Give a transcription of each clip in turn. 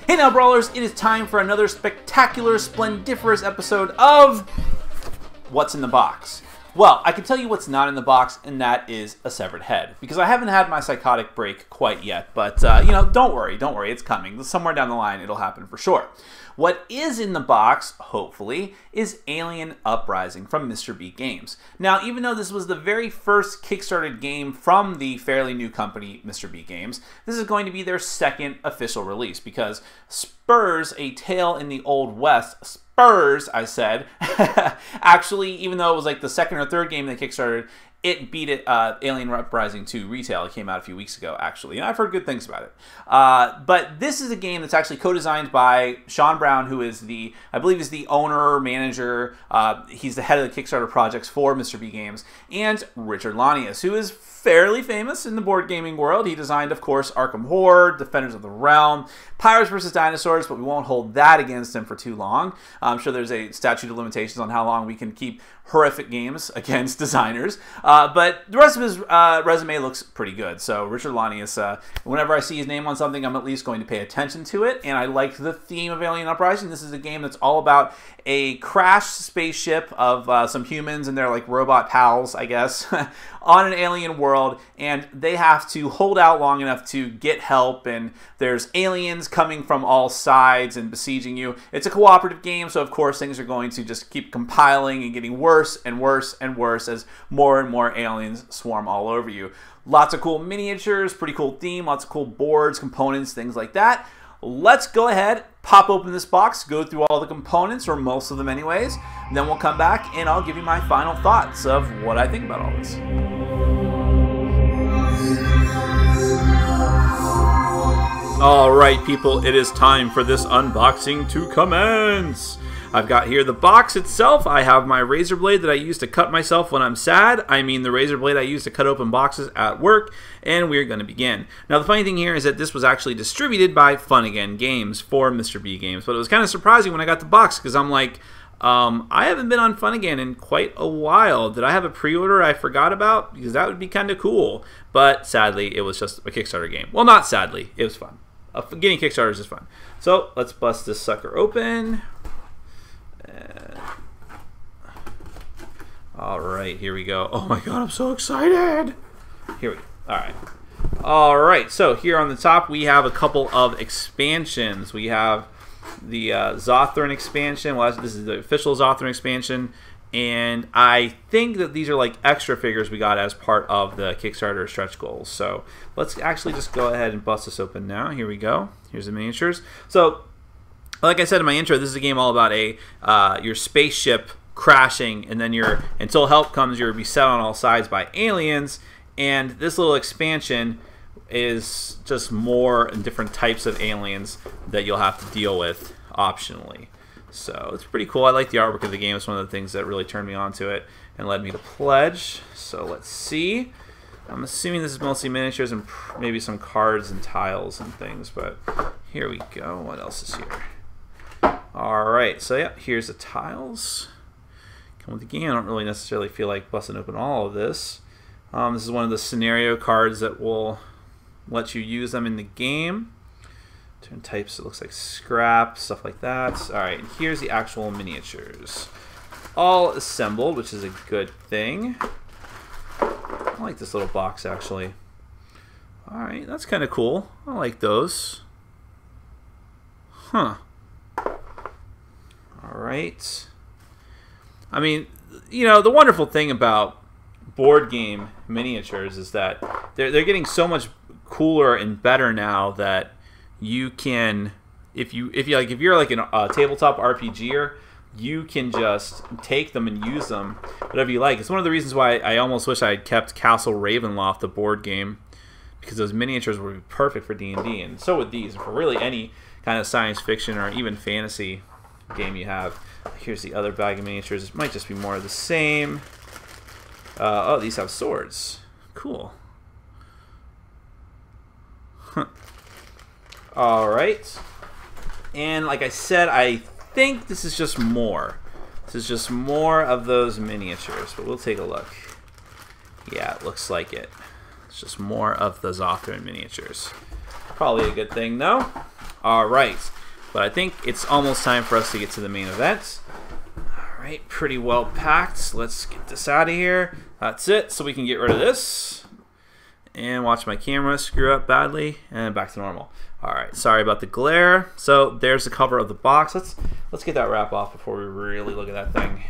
Hey now, Brawlers, it is time for another spectacular, splendiferous episode of What's in the Box. Well, I can tell you what's not in the box, and that is a severed head. Because I haven't had my psychotic break quite yet, but, you know, don't worry, it's coming. Somewhere down the line, it'll happen for sure. What is in the box, hopefully, is Alien Uprising from Mr. B Games. Now, even though this was the very first Kickstarted game from the fairly new company, Mr. B Games, this is going to be their second official release, because Spurs, A Tale in the Old West, Spurs, I said, actually, even though it was like the second or third game they Kickstarted, it beat it, Alien Uprising 2 retail. It came out a few weeks ago, actually, and I've heard good things about it. But this is a game that's actually co-designed by Sean Brown, who is the, I believe is the owner, manager, he's the head of the Kickstarter projects for Mr. B Games, and Richard Lanius, who is fairly famous in the board gaming world. He designed, of course, Arkham Horror, Defenders of the Realm, Pirates vs. Dinosaurs, but we won't hold that against him for too long. I'm sure there's a statute of limitations on how long we can keep horrific games against designers. But the rest of his resume looks pretty good. So Richard Lanius, whenever I see his name on something, I'm at least going to pay attention to it. And I liked the theme of Alien Uprising. This is a game that's all about a crashed spaceship of some humans and their like robot pals, I guess, on an alien world, and they have to hold out long enough to get help, and there's aliens coming from all sides and besieging you. It's a cooperative game, so of course things are going to just keep compiling and getting worse and worse and worse as more and more aliens swarm all over you. Lots of cool miniatures, pretty cool theme, lots of cool boards, components, things like that. Let's go ahead, pop open this box, go through all the components, or most of them anyways, and then we'll come back and I'll give you my final thoughts of what I think about all this. Alright people, it is time for this unboxing to commence! I've got here the box itself. I have my razor blade that I use to cut myself when I'm sad. I mean the razor blade I use to cut open boxes at work, and we're going to begin. Now the funny thing here is that this was actually distributed by Fun Again Games for Mr. B Games, but it was kind of surprising when I got the box because I'm like, I haven't been on Fun Again in quite a while. Did I have a pre-order I forgot about? Because that would be kind of cool. But sadly, it was just a Kickstarter game. Well, not sadly. It was fun. Getting Kickstarters is fun. So let's bust this sucker open. Alright, here we go. Oh my god, I'm so excited! Here we go. Alright, so here on the top we have a couple of expansions. We have the Zothran expansion. Well, this is the official Zothran expansion. And I think that these are like extra figures we got as part of the Kickstarter stretch goals. So let's actually just go ahead and bust this open now. Here we go. Here's the miniatures. So like I said in my intro, this is a game all about your spaceship crashing, and then until help comes, you're beset on all sides by aliens. And this little expansion is just more different types of aliens that you'll have to deal with optionally. So it's pretty cool. I like the artwork of the game. It's one of the things that really turned me on to it and led me to pledge. So let's see. I'm assuming this is mostly miniatures and maybe some cards and tiles and things, but here we go. What else is here? Alright, so yeah, here's the tiles. Come with the game. I don't really necessarily feel like busting open all of this. This is one of the scenario cards that will let you use them in the game. Different types, it looks like scrap, stuff like that. Alright, and here's the actual miniatures. All assembled, which is a good thing. I like this little box, actually. Alright, that's kind of cool. I like those. Huh. Alright. I mean, you know, the wonderful thing about board game miniatures is that they're getting so much cooler and better now that you can, if you're like a tabletop RPGer, you can just take them and use them whatever you like. It's one of the reasons why I almost wish I had kept Castle Ravenloft, the board game, because those miniatures would be perfect for D&D, and so would these for really any kind of science fiction or even fantasy game you have. Here's the other bag of miniatures. It might just be more of the same. Oh, these have swords. Cool. Huh. Alright. And like I said, I think this is just more. This is just more of those miniatures, but we'll take a look. Yeah, it looks like it. It's just more of the Zothran miniatures. Probably a good thing, though. All right. But I think it's almost time for us to get to the main event. All right, pretty well packed. Let's get this out of here. That's it, so we can get rid of this. And watch my camera screw up badly, and back to normal. All right, sorry about the glare. So there's the cover of the box. Let's get that wrap off before we really look at that thing.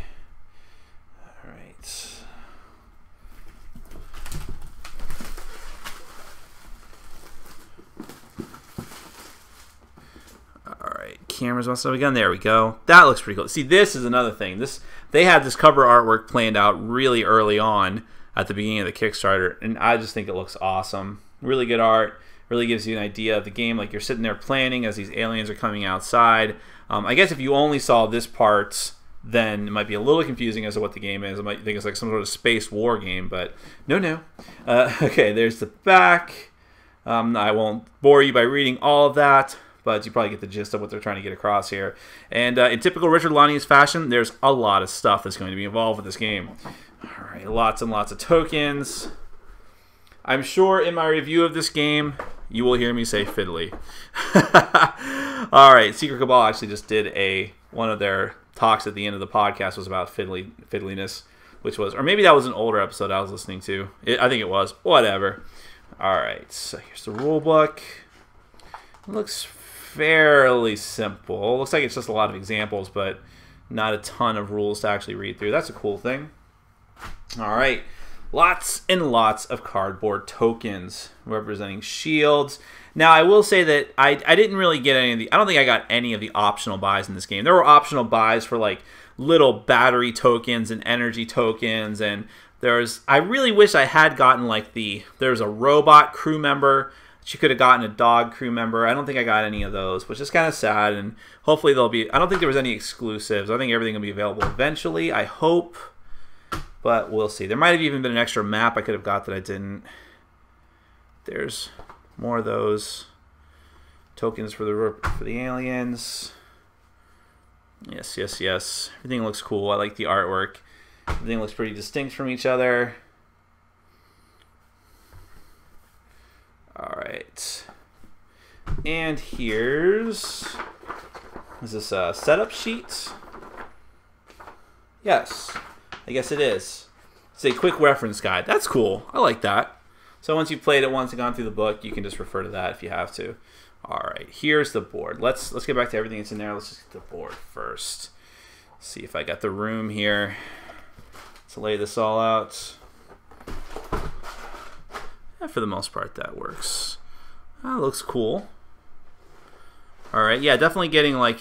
All right. Cameras must have again. There we go. That looks pretty cool. See, this is another thing. They had this cover artwork planned out really early on at the beginning of the Kickstarter, and I just think it looks awesome. Really good art. Really gives you an idea of the game. Like you're sitting there planning as these aliens are coming outside. I guess if you only saw this part, then it might be a little confusing as to what the game is. I might think it's like some sort of space war game, but no. Okay, there's the back. I won't bore you by reading all of that, but you probably get the gist of what they're trying to get across here. And in typical Richard Launius fashion, there's a lot of stuff that's going to be involved with this game. All right, lots and lots of tokens. I'm sure in my review of this game, you will hear me say fiddly. All right, Secret Cabal actually just did one of their talks at the end of the podcast was about fiddliness, which was, or maybe that was an older episode I was listening to. I think it was. Whatever. All right, so here's the rule book. It looks fairly simple. Looks like it's just a lot of examples, but not a ton of rules to actually read through. That's a cool thing. All right, lots and lots of cardboard tokens representing shields. Now, I will say that I didn't really get any of the... I don't think I got any of the optional buys in this game. There were optional buys for like little battery tokens and energy tokens, and I really wish I had gotten like there's a robot crew member. She could have gotten a dog crew member. I don't think I got any of those, which is kind of sad. And hopefully there'll be... I don't think there was any exclusives. I think everything will be available eventually. I hope, but we'll see. There might have even been an extra map I could have got that I didn't. There's more of those tokens for the aliens. Yes. Everything looks cool. I like the artwork. Everything looks pretty distinct from each other. All right, and is this a setup sheet? Yes, I guess it is. It's a quick reference guide. That's cool. I like that. So once you've played it once and gone through the book, you can just refer to that if you have to. All right, here's the board. Let's get back to everything that's in there. Let's just get the board first. See if I got the room here to lay this all out. For the most part, that works. That looks cool. All right, yeah, definitely getting like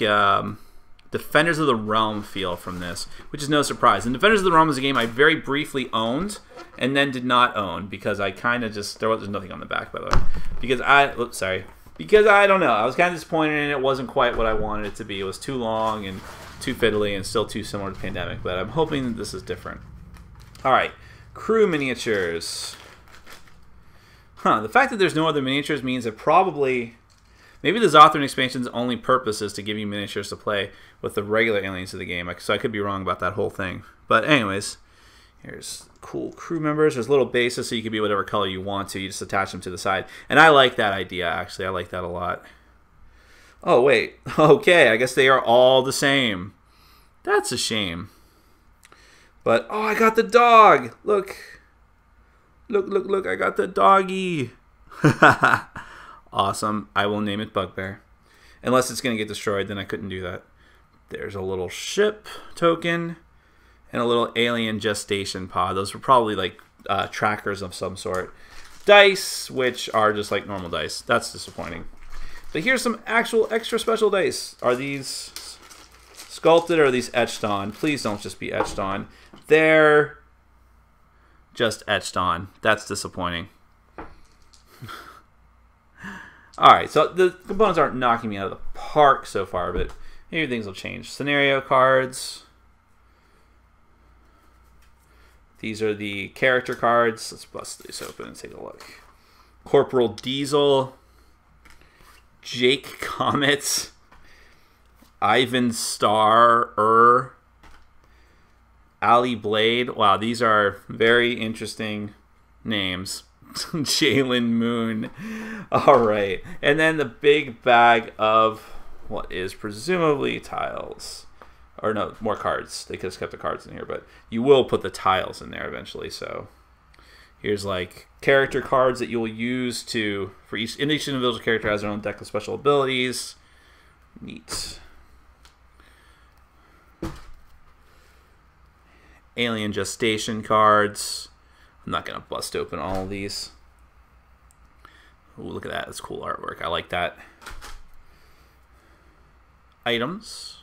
Defenders of the Realm feel from this, which is no surprise. And Defenders of the Realm is a game I very briefly owned and then did not own because I kind of just there's nothing on the back, by the way, because I don't know, I was kind of disappointed and it wasn't quite what I wanted it to be. It was too long and too fiddly and still too similar to Pandemic, but I'm hoping that this is different. All right, crew miniatures. The fact that there's no other miniatures means that maybe the Zothran expansion's only purpose is to give you miniatures to play with the regular aliens of the game. So I could be wrong about that whole thing. But anyways, here's cool crew members. There's little bases so you can be whatever color you want to. You just attach them to the side. And I like that idea, actually. I like that a lot. Oh, wait. Okay, I guess they are all the same. That's a shame. But, oh, I got the dog. Look. Look, I got the doggy. Awesome. I will name it Bugbear. Unless it's going to get destroyed, then I couldn't do that. There's a little ship token and a little alien gestation pod. Those were probably like trackers of some sort. Dice, which are just like normal dice. That's disappointing. But here's some actual extra special dice. Are these sculpted or are these etched on? Please don't just be etched on. They're just etched on. That's disappointing. Alright, so the components aren't knocking me out of the park so far, but maybe things will change. Scenario cards. These are the character cards. Let's bust these open and take a look. Corporal Diesel. Jake Comet. Ivan Star. Ali Blade. Wow, these are very interesting names. Jalen Moon. All right. And then the big bag of what is presumably tiles. Or no, more cards. They could have kept the cards in here, but you will put the tiles in there eventually. So here's like character cards that you'll use for each individual character has their own deck of special abilities. Neat. Alien Gestation cards. I'm not going to bust open all of these. Ooh, look at that. That's cool artwork. I like that. Items.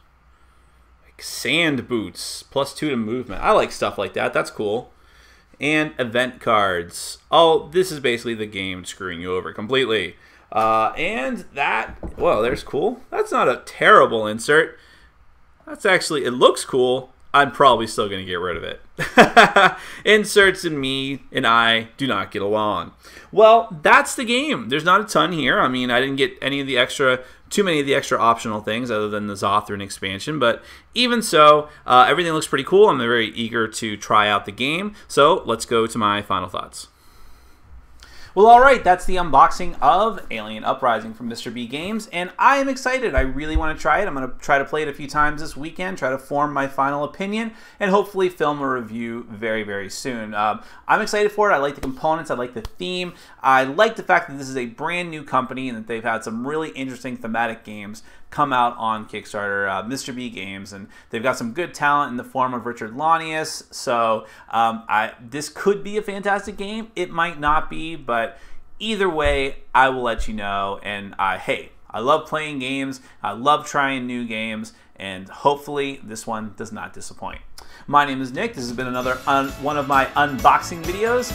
Like sand boots. +2 to movement. I like stuff like that. That's cool. And event cards. Oh, this is basically the game screwing you over completely. And that, well, there's cool. That's not a terrible insert. That's actually, it looks cool. I'm probably still going to get rid of it. Inserts and me and I do not get along. Well, that's the game. There's not a ton here. I mean, I didn't get too many of the extra optional things other than the Zothran expansion. But even so, everything looks pretty cool. I'm very eager to try out the game. So let's go to my final thoughts. Well, all right, that's the unboxing of Alien Uprising from Mr. B Games, and I am excited. I really want to try it. I'm going to try to play it a few times this weekend, try to form my final opinion, and hopefully film a review very, very soon. I'm excited for it. I like the components. I like the theme. I like the fact that this is a brand new company and that they've had some really interesting thematic games come out on Kickstarter, Mr. B Games, and they've got some good talent in the form of Richard Launius, so this could be a fantastic game. It might not be, but either way, I will let you know, and hey, I love playing games, I love trying new games, and hopefully this one does not disappoint. My name is Nick. This has been another one of my unboxing videos,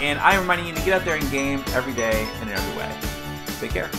and I am reminding you to get out there and game every day and in every way. Take care.